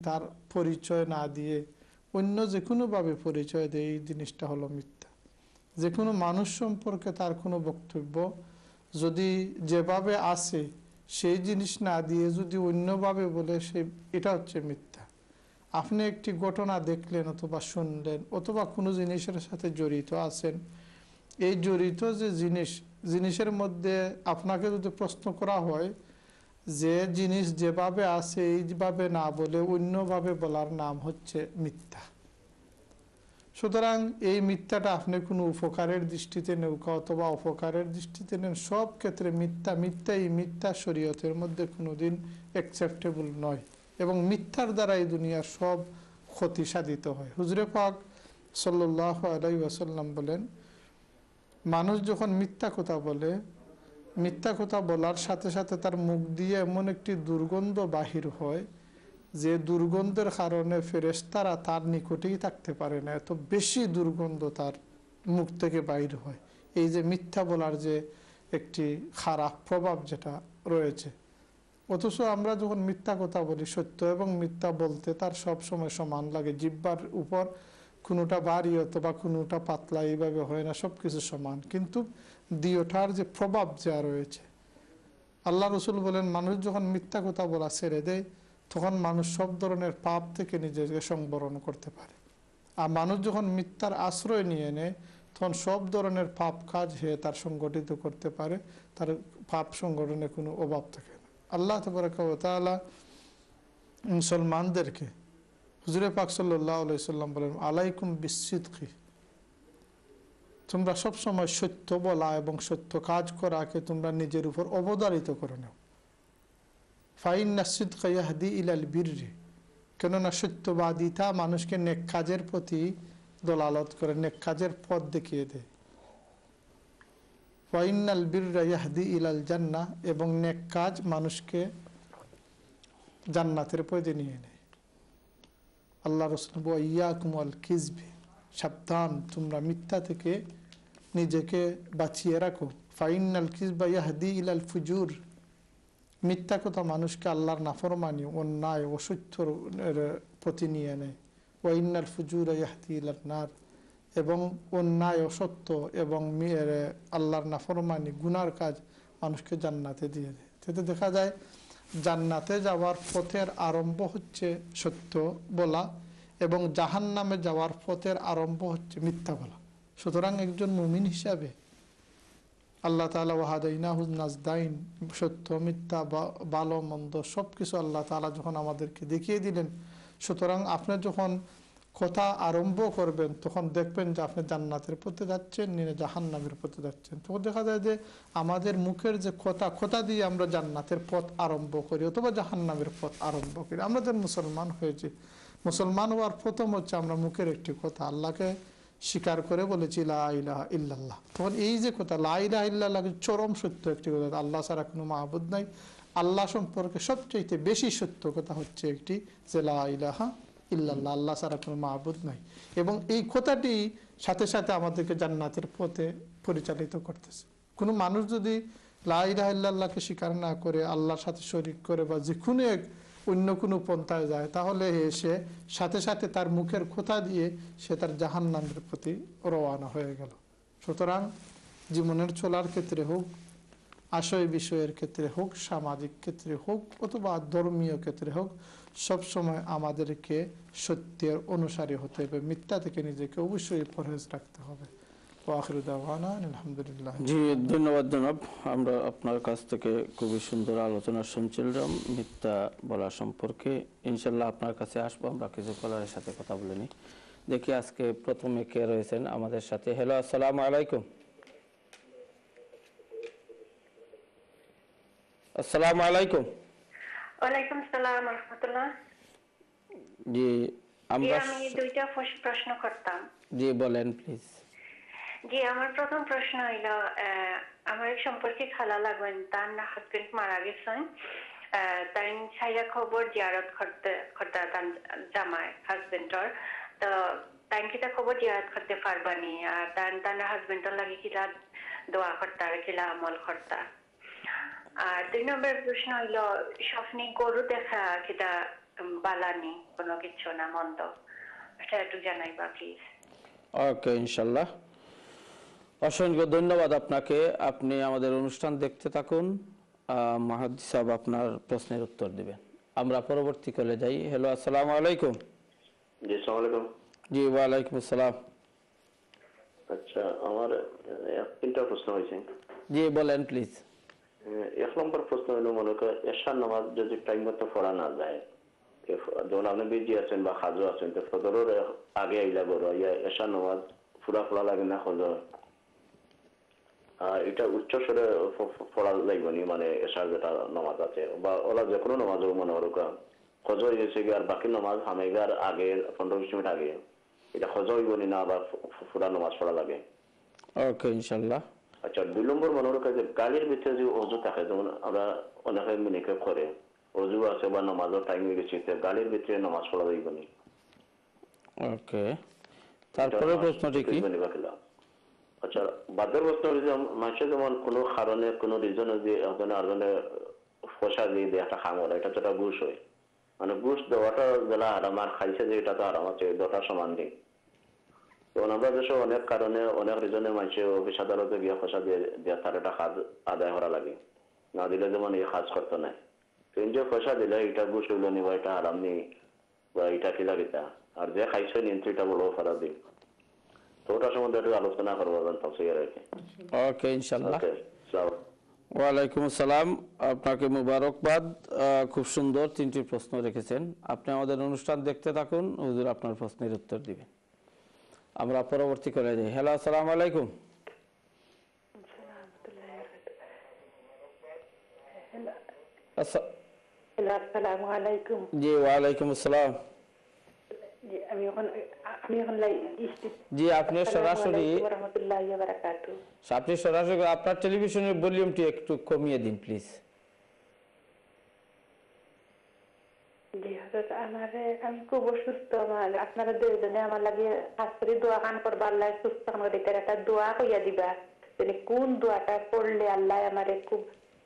তার পরিচয় না দিয়ে অন্য যে কোনোভাবে পরিচয় দেয়, এই জিনিসটা হলো মিথ্যা। যে কোনো মানুষ সম্পর্কে তার কোনো বক্তব্য যদি যেভাবে আসে সেই জিনিস না দিয়ে যদি অন্যভাবে বলে, এটা হচ্ছে মিথ্যা। আপনি একটি ঘটনা দেখলেন অথবা শুনলেন অথবা কোনো জিনিসের সাথে জড়িত আছেন, এই জড়িত যে জিনিসের মধ্যে আপনাকে যদি প্রশ্ন করা হয়, যে জিনিস যেভাবে আছে এইভাবে না বলে অন্যভাবে বলার নাম হচ্ছে মিথ্যা। সুতরাং এই মিথ্যাটা আপনি কোনো উপকারের দৃষ্টিতে নৌকা অথবা অপকারের দৃষ্টিতে নেন, সব ক্ষেত্রে মিথ্যা শরীয়তের মধ্যে কোনোদিন অ্যাকসেপ্টেবল নয়, এবং মিথ্যার দ্বারা এই দুনিয়ার সব ক্ষতি সাধিত হয়। হুজুরে পাক সাল্লাল্লাহু আলাইহি ওয়াসাল্লাম বলেন, মানুষ যখন মিথ্যা কথা বলে, মিথ্যা কথা বলার সাথে সাথে তার মুখ দিয়ে এমন একটি দুর্গন্ধ বাহির হয় যে দুর্গন্ধের কারণে ফেরেশতারা তার নিকটেই থাকতে পারে না, এত বেশি দুর্গন্ধ তার মুখ থেকে বাহির হয়। এই যে মিথ্যা বলার যে একটি খারাপ প্রভাব যেটা রয়েছে, অথচ আমরা যখন মিথ্যা কথা বলি, সত্য এবং মিথ্যা বলতে তার সব সময় সমান লাগে। জিহ্বার উপর কোনোটা ভারী অথবা কোনোটা পাতলা এইভাবে হয় না, সব কিছু সমান, কিন্তু দুইটার যে প্রভাব যা রয়েছে। আল্লাহ রসুল বলেন, মানুষ যখন মিথ্যা কথা বলা ছেড়ে দেয় তখন মানুষ সব ধরনের পাপ থেকে নিজেকে সংবরণ করতে পারে। আর মানুষ যখন মিথ্যার আশ্রয় নিয়ে নেয় তখন সব ধরনের পাপ কাজ হয়ে তার সংগঠিত করতে পারে, তার পাপ সংগঠনে কোনো অভাব থাকে না। আল্লাহ তাবারাকা ওয়া তাআলা মুসলমানদেরকে, হুজুরে পাক সাল্লাল্লাহু আলাইহি সাল্লাম বলেন, আলাইকুম বিসসিদকি, তোমরা সবসময় সত্য বলা এবং সত্য কাজ করাকে তোমরা নিজের উপর অবধারিত করে নাও। ফাইন্না সিদকা ইয়াহদি ইলাল বিররি, কেননা সত্যবাদিতা মানুষকে নেক কাজের প্রতি দলালত করে, নেক কাজের পথ দেখিয়ে দেয়। ফাইন্নাল বিররা ইয়াহদি ইলাল জান্নাহ, এবং নেক কাজ মানুষকে জান্নাতের পথে নিয়ে নেয়। আল্লাহ রাসূল বলেন, ইয়াকুম আল কিযবি, সাবধান তোমরা মিথ্যা থেকে নিজেকে বাঁচিয়ে রাখো। ফাইনাল কিসবা ইয়াহদি ইলাল ফুজুর, মিথ্যা কথা মানুষকে আল্লাহর নাফরমানি, অন্যায়, অসত্যর প্রতি নিয়ে নেয়। ওয়াইনাল ফুজুর ইয়াহদি ইলান নার, এবং অন্যায়, অসত্য এবং আল্লাহর নাফরমানি, গুনার কাজ মানুষকে জান্নাতে দিয়ে দেয়। এতে দেখা যায় জান্নাতে যাওয়ার পথের আরম্ভ হচ্ছে সত্য বলা, এবং জাহান্নামে যাওয়ার পথের আরম্ভ হচ্ছে মিথ্যা বলা। সুতরাং একজন মুমিন হিসাবে আল্লাহ তাআলা ওয়াহাদাইনাহুন নাজদাইন, সত্য মিথ্যা ভালো মন্দ সব কিছু আল্লাহ তাআলা যখন আমাদেরকে দেখিয়ে দিলেন, সুতরাং আপনি যখন কথা আরম্ভ করবেন তখন দেখবেন যে আপনি জান্নাতের পথে যাচ্ছেন, নিয়ে জাহান্নামের পথে যাচ্ছেন। তখন দেখা যায় যে আমাদের মুখের যে কথা দিয়ে আমরা জান্নাতের পথ আরম্ভ করি অথবা জাহান্নামের পথ আরম্ভ করি। আমরা যে মুসলমান হয়েছি, মুসলমান হওয়ার প্রথম হচ্ছে আমরা মুখের একটি কথা আল্লাহকে স্বীকার করে বলেছি লা ইলাহা ইল্লাল্লাহ। তখন এই যে কথা লা ইলাহা ইল্লাল্লাহ চরম সত্য একটি কথা, আল্লাহ ছাড়া কোনো মাহবুদ নাই। আল্লাহ সম্পর্কে সবচেয়ে বেশি সত্য কথা হচ্ছে একটি যে লা ইলাহা ইল্লাল্লাহ, আল্লাহ ছাড়া কোনো মাহবুদ নাই। এবং এই কথাটি সাথে সাথে আমাদেরকে জান্নাতের পথে পরিচালিত করতেছে। কোনো মানুষ যদি লা ইলাহা ইল্লাল্লাহকে স্বীকার না করে আল্লাহর সাথে শরীক করে বা যে কোনো এক অন্য কোনো পন্থায় যায়, তাহলে সে সাথে সাথে তার মুখের কথা দিয়ে সে তার জাহান্নামের প্রতি রওয়ানা হয়ে গেল। সুতরাং জীবনের চলার ক্ষেত্রে হোক, আশয় বিষয়ের ক্ষেত্রে হোক, সামাজিক ক্ষেত্রে হোক অথবা ধর্মীয় ক্ষেত্রে হোক, সবসময় আমাদেরকে সত্যের অনুসারী হতে হবে, মিথ্যা থেকে নিজেকে অবশ্যই পরহেজ রাখতে হবে। আলহামদুলিল্লাহ। জি, ধন্যবাদ জনাব। আমরা আপনার কাছ থেকে খুবই সুন্দর আলোচনা শুনছিলাম মিথ্যা বলা সম্পর্কে। ইনশাল্লাহ আপনার কাছে আসবো, আমরা কিছু কলারের সাথে কথা বলে নিই। দেখি আজকে প্রথমে কে রয়েছেন আমাদের সাথে। হ্যালো, আসসালামু আলাইকুম। আসসালামু আলাইকুম। ওয়ালাইকুম সালাম ওয়া রাহমাতুল্লাহ। জি, আমি দুইটা প্রশ্ন করতাম। জি বলেন প্লিজ। জি, আমার প্রথম প্রশ্ন হইল, আমার এক সম্পর্কে খালা লাগবেন, তার হাজবেন্ড মারা গেছেন। তাই ছাইরা খবর জিয়ারত করতে তার জামাই হাজবেন্ডর, তো তাই কিটা খবর জিয়ারত করতে পারবানি, আর তার হাজবেন্ডর লাগি কিলা দোয়া করতা আর কিলা আমল করতা। আর 2 নম্বর প্রশ্ন হইল, স্বপ্নে গরু দেখা কিটা বালানি, কোনো কিছু না মন্দ, এটা একটু জানাইবা প্লিজ। ওকে, ইনশাল্লাহ। অসংখ্য ধন্যবাদ আপনাকে। আপনি আমাদের অনুষ্ঠান দেখতে থাকুন। মাহাদি সাহেব আপনার প্রশ্নের উত্তর দিবেন। আমরা পরবর্তী কলে যাই। হ্যালো, আসসালামু আলাইকুম। জি, আসসালামু আলাইকুম। জি, ওয়ালাইকুম আসসালাম। আচ্ছা, আমার তিনটা প্রশ্ন হয়েছে। জি, বলেন প্লিজ। এক নম্বর প্রশ্ন হলো, মনে করেন এশার নামাজ যদি টাইম মতো পড়া না যায়, যখন আপনি বিজি আছেন বা খাজু আছেন, তো ফজরের আগে আইলা বড় এশার নামাজ পুরা পড়া লাগে না ফজর? এটা উচ্চ স্বরে পড়া লাগবে নি, মানে এশার যেটা নামাজ আছে বা ওরা যে কোনো নামাজও মনে করো ফজর হয়েছে গিয়ে আর বাকি নামাজ হামেগার আগে 15-20 মিনিট আগে, এটা ফজর হইব না বা পুরা নামাজ পড়া লাগে? ওকে, ইনশাল্লাহ। আচ্ছা, 2 নম্বর মনে রাখা যে গাড়ির ভিতরে যে অজু থাকে, যেমন আমরা অনেকে মিনিকে করে অজু আছে বা নামাজের টাইম হয়ে গেছে, গাড়ির ভিতরে নামাজ পড়া যাইব না? ওকে, তারপরে প্রশ্নটি কি? আচ্ছা, বাদের প্রশ্ন হল যে মানুষের যেমন কোনো কারণে কোনো রিজনে যে একজনে আরেকজনে পয়সা দিয়ে দেয় একটা খামর, এটা তো একটা ঘুষ হয়, মানে ঘুষ দেওয়াটা যারা আরাম আর খাইছে যে এটা তো আরাম আছে, দুটা সমান নেই। তখন আমরা দেশে অনেক কারণে অনেক রিজনে মানুষে অফিস আদালতে গিয়ে পয়সা দিয়ে তার একটা কাজ আদায় করা লাগে, না দিলে যেমন এই কাজ করতে নাই। তো যে পয়সা দিলে এটা ঘুষ হইল নি বা এটা আরাম নেই বা এটা কি লাগিতা, আর যে খাইছে নিয়ন্ত্রণ এটা বড় অপরাধ দিন, তো ওটার সম্বন্ধে একটু আলোচনা করবো তাফসীর আর কি। ওকে, ইনশাল্লাহ। ওকে, আসসালামু ওয়ালাইকুম আসসালাম। আপনাকে মুবারকবাদ। খুব সুন্দর 3টি প্রশ্ন রেখেছেন। আপনি আমাদের অনুষ্ঠান দেখতে থাকুন, হুজুর আপনার প্রশ্নের উত্তর দিবেন। আমরা পরবর্তী করে যাই। হ্যালো, আসসালামু আলাইকুম। আসসালামু আলাইকুম। জি, ওয়ালাইকুম আসসালাম। জি, আমি এখন জি, আপনি সরাসরি আপনার টেলিভিশনের ভলিউমটি একটু কমিয়ে দিন প্লিজ। জি হযরত, আমি খুব অসুস্থ। আপনারা দুইজনে আমার লাগে খাস করে দোয়া কান করবা, আল্লাহ সুস্থ আমার ভিতরে একটা দোয়া কইয়া দিবা, মানে কোন দোয়াটা পড়লে আল্লাহ আমারে খুব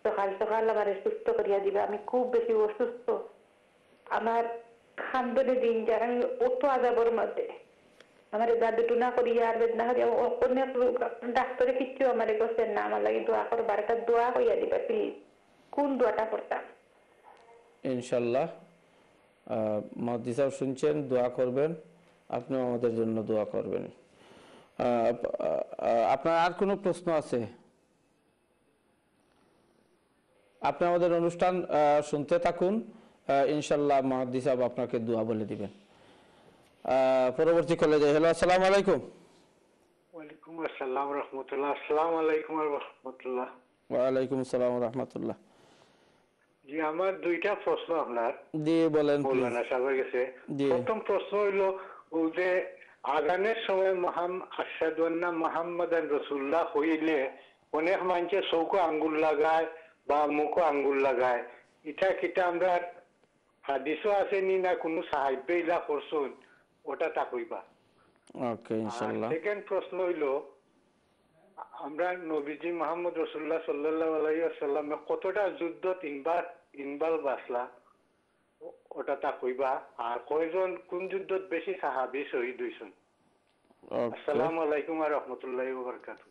সকাল সকাল আমারে সুস্থ করিয়া দিবা। আমি খুব বেশি অসুস্থ, আমার খান্দনে দিন যার, আমি অত আজাবর মধ্যে আমার দাদু না করিয়া আর বেদনা করিয়া অনেক ডাক্তারে কিচ্ছু আমার গোছেন না, আমার লাগে দোয়া করবার একটা দোয়া কইয়া দিবা প্লিজ। কোন দোয়াটা করতাম? ইনশাল্লাহ। মাহদি সাহেব শুনছেন, দোয়া করবেন, আপনিও আমাদের জন্য দোয়া করবেন। আপনার আর কোনো প্রশ্ন আছে? আপনি আমাদের অনুষ্ঠান শুনতে থাকুন, ইনশাল্লাহ মাহদি সাহেব আপনাকে দোয়া বলে দিবেন। পরবর্তী কলে যাই। হ্যালো, আসসালামু আলাইকুম। ওয়ালাইকুম আসসালাম রাহমাতুল্লাহ। আসসালামু আলাইকুম রাহমাতুল্লাহ। ওয়ালাইকুম আসসালাম রাহমাতুল্লাহ। জি, আমার দুইটা প্রশ্ন আপনার। জি, বলেন মৌলানা সাহেবের কাছে। প্রথম প্রশ্ন হইল, ও যে আযানের সময় আশহাদু আন্না মুহাম্মাদান রাসূলুল্লাহ হইলে অনেক মানুষে চৌকো আঙ্গুল লাগায় বা মুখো আঙ্গুল লাগায়, এটা কিটা আমরা হাদিসও আছে নি না কোনো সাহাবী ইলা করছুন, ওটা তা কইবা। ওকে, ইনশাআল্লাহ। সেকেন্ড প্রশ্ন হইল, আমরা নবীজি মুহাম্মদ রাসূলুল্লাহ সাল্লাল্লাহু আলাইহি ওয়াসাল্লাম কতটা যুদ্ধত ইনভলভ বাসলা, ওটা তা কইবা। আর কয়জন কোন যুদ্ধত বেশি সাহাবী শহীদ হইছেন? আসসালামু আলাইকুম ওয়া রাহমাতুল্লাহি ওয়া বারাকাতুহু।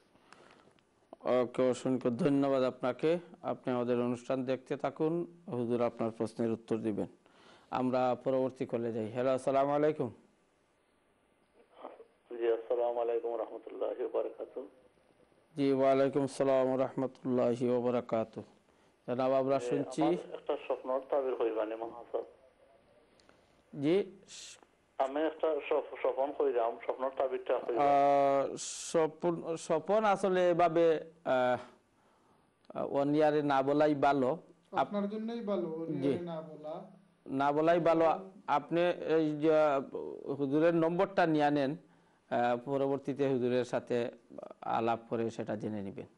ওকে, অসংখ্য ধন্যবাদ আপনাকে। আপনি আমাদের অনুষ্ঠান দেখতে থাকুন, হুজুর আপনার প্রশ্নের উত্তর দিবেন। আমরা পরবর্তী কলে যাই। হ্যালো, আসসালামু আলাইকুম। জি, আসসালামু আলাইকুম ওয়া রাহমাতুল্লাহি ওয়া বারাকাতুহু। জি, ওয়ালাইকুম আসসালাম ওয়া রাহমাতুল্লাহি ওয়া বারাকাতুহু। জনাব, আমরা শুনছি। একটা স্বপ্নর তাবির কইবানি মহাসাব। জি, আমি একটা স্বপন কইরাম, স্বপ্নর তাবিরটা কইবা। স্বপন আসলে এভাবে অনিয়ারে না বলাই ভালো, আপনার জন্যই ভালো না বলাই ভালো। আপনি এই যে হুজুরের নম্বরটা নিয়ে নেন, পরবর্তীতে হুজুরের সাথে আলাপ করে সেটা জেনে নেবেন।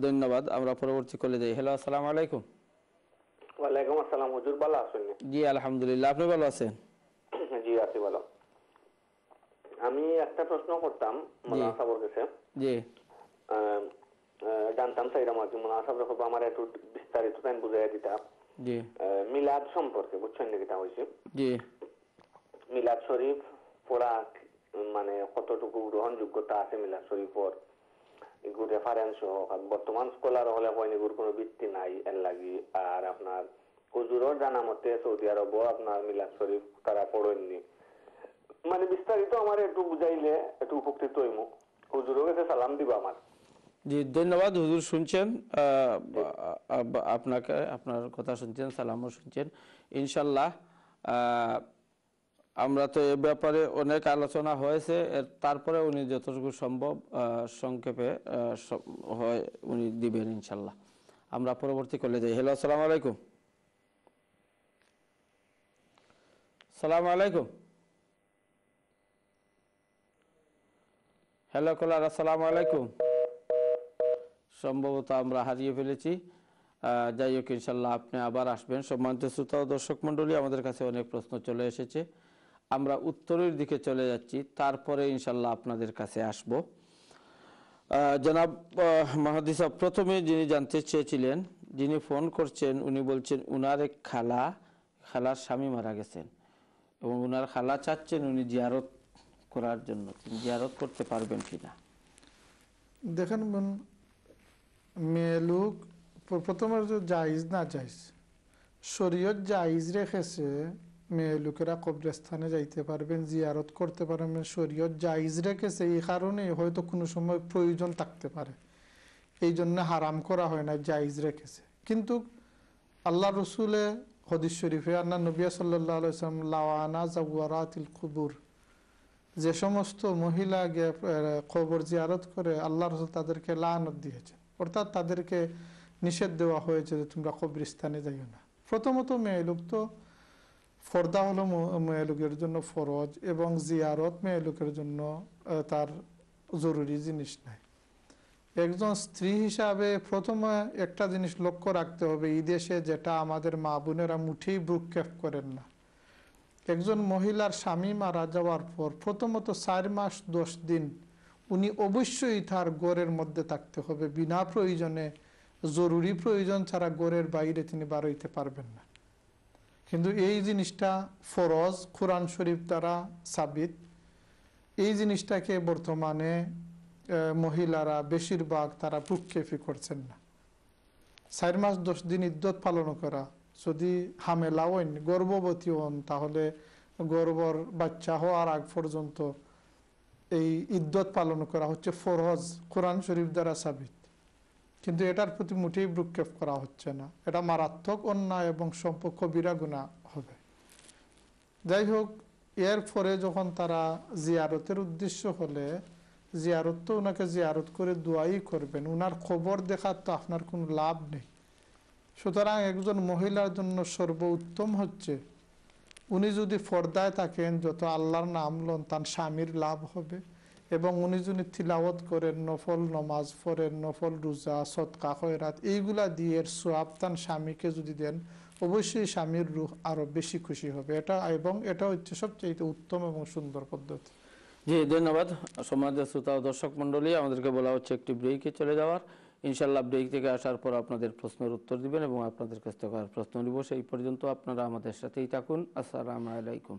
ধন্যবাদ। আমরা পরবর্তী কলে যাই। হ্যালো, আসসালামু আলাইকুম। ওয়ালাইকুম আসসালাম। হুজুর ভালো আছেন? জি, আলহামদুলিল্লাহ। আপনি ভালো আছেন? জি, আছি ভালো। আমি একটা প্রশ্ন করতাম মাওলানা সাহেবের কাছে। জি, জানতাম চাইলাম আর কি মাওলানা সাহেব, আমার একটু বিস্তারিত টাইম বুঝাইয়া দিতা। জি মিলাদ সম্পর্কে, বুঝছেন নাকি? তা হয়েছে জি মিলাদ শরীফ পড়া মানে কতটুকু গ্রহণযোগ্যতা আছে মিলাদ শরীফর, এগুলো রেফারেন্স সহ বর্তমান স্কলার হলে হয় এগুলোর কোনো ভিত্তি নাই এর লাগি। আর আপনার হুজুরও জানা মতে সৌদি আরবও আপনার মিলাদ শরীফ তারা পড়েননি। মানে বিস্তারিত আমার একটু বুঝাইলে একটু উপকৃত হইমু। হুজুরও কাছে সালাম দিব আমার। জি ধন্যবাদ। হুজুর শুনছেন, আপনাকে আপনার কথা শুনছেন, সালামও শুনছেন ইনশাল্লাহ। আমরা তো এ ব্যাপারে অনেক আলোচনা হয়েছে, তারপরে উনি যতটুকু সম্ভব সংক্ষেপে হয় উনি দিবেন ইনশাল্লাহ। আমরা পরবর্তী কলে যাই। হ্যালো, আসসালামু আলাইকুম। সালামু আলাইকুম। হ্যালো কলার, আসসালামু আলাইকুম। সম্ভবত আমরা হারিয়ে ফেলেছি। যাই হোক, ইনশাল্লাহ আপনি আবার আসবেন। সম্মানিত শ্রোতা ও দর্শক মণ্ডলী, আমাদের কাছে অনেক প্রশ্ন চলে এসেছে, আমরা উত্তরের দিকে চলে যাচ্ছি, তারপরে ইনশাল্লাহ আপনাদের কাছে আসব। জনাব মাহাদি সাহেব, প্রথমে যিনি জানতে চেয়েছিলেন, যিনি ফোন করছেন, উনি বলছেন উনার এক খালার স্বামী মারা গেছেন এবং উনার খালা চাচ্ছেন উনি জিয়ারত করার জন্য, জিয়ারত করতে পারবেন কিনা? দেখেন বোন, মেয়ে লোক প্রথমে জায়েজ না জায়েজ, শরীয়ত জায়েজ রেখেছে মেয়ে লোকেরা কবরস্থানে যাইতে পারবেন, জিয়ারত করতে পারবেন, শরীয়ত জায়েজ রেখেছে। এই কারণে হয়তো কোনো সময় প্রয়োজন থাকতে পারে, এই জন্য হারাম করা হয় না, জায়েজ রেখেছে। কিন্তু আল্লাহ রসুলে হদিস শরীফে আন্না নবী সাল্লাল্লাহু আলাইহি ওয়াসাল্লাম লাওয়ানা জাওয়ারাতিল কুবুর, যে সমস্ত মহিলা কবর জিয়ারত করে আল্লাহ রসুল তাদেরকে লানত দিয়েছেন, অর্থাৎ তাদেরকে নিষেধ দেওয়া হয়েছে যে তোমরা কবরস্থানে যাইও না। প্রথমত মেয়ে লোক তো ফর্দা হলো মেয়ে লোকের জন্য ফরজ, এবং জিয়ারত মেয়ে লোকের জন্য তার জরুরি জিনিস নাই। একজন স্ত্রী হিসাবে প্রথমে একটা জিনিস লক্ষ্য রাখতে হবে, এই দেশে যেটা আমাদের মা বোনেরা মুঠেই ভ্রুক্ষেপ করেন না, একজন মহিলার স্বামী মারা যাওয়ার পর প্রথমত 4 মাস 10 দিন উনি অবশ্যই তার ঘরের মধ্যে থাকতে হবে, বিনা প্রয়োজনে, জরুরি প্রয়োজন ছাড়া ঘরের বাইরে তিনি বার হইতে পারবেন না। কিন্তু এই জিনিসটা ফরজ, কোরআন শরীফ দ্বারা সাবিত। এই জিনিসটাকে বর্তমানে মহিলারা বেশিরভাগ তারা ভ্রুক্ষেপই করছেন না। 4 মাস 10 দিন ইদ্যত পালন করা, যদি হামেলা হন, গর্ভবতী হন, তাহলে গর্ভর বাচ্চা হওয়ার আগ পর্যন্ত এই ইদ্যত পালন করা হচ্ছে ফরজ, কোরআন শরীফ দ্বারা সাবিত। কিন্তু এটার প্রতি মোটেই ভ্রুক্ষেপ করা হচ্ছে না, এটা মারাত্মক অন্যায় এবং সম্পর্ক কবিরা গুনাহ হবে। যাই হোক, এর পরে যখন তারা জিয়ারতের উদ্দেশ্য হলে, জিয়ারত তো ওনাকে জিয়ারত করে দোয়াই করবেন, ওনার খবর দেখার তো আপনার কোনো লাভ নেই। সুতরাং একজন মহিলার জন্য সর্বোত্তম হচ্ছে উনি যদি ফর্দায় থাকেন, যত আল্লাহর নাম লন, তার স্বামীর লাভ হবে। এবং উনি যদি তিলাওয়াত করেন, নফল নমাজ পড়েন, নফল রোজা, সদকা খয়রাত, এইগুলা দিয়ে সোয়াব তার স্বামীকে যদি দেন, অবশ্যই স্বামীর রূহ আরো বেশি খুশি হবে। এটা এবং এটা হচ্ছে সবচেয়ে উত্তম এবং সুন্দর পদ্ধতি। জি ধন্যবাদ। সম্মানিত শ্রোতা ও দর্শক মণ্ডলী, আমাদেরকে বলা হচ্ছে একটি ব্রেকে চলে যাওয়ার। ইনশাল্লাহ ব্রেক থেকে আসার পর আপনাদের প্রশ্নের উত্তর দিবেন এবং আপনাদের কাছ থেকে প্রশ্ন নিব। সেই পর্যন্ত আপনারা আমাদের সাথেই থাকুন। আসসালামু আলাইকুম।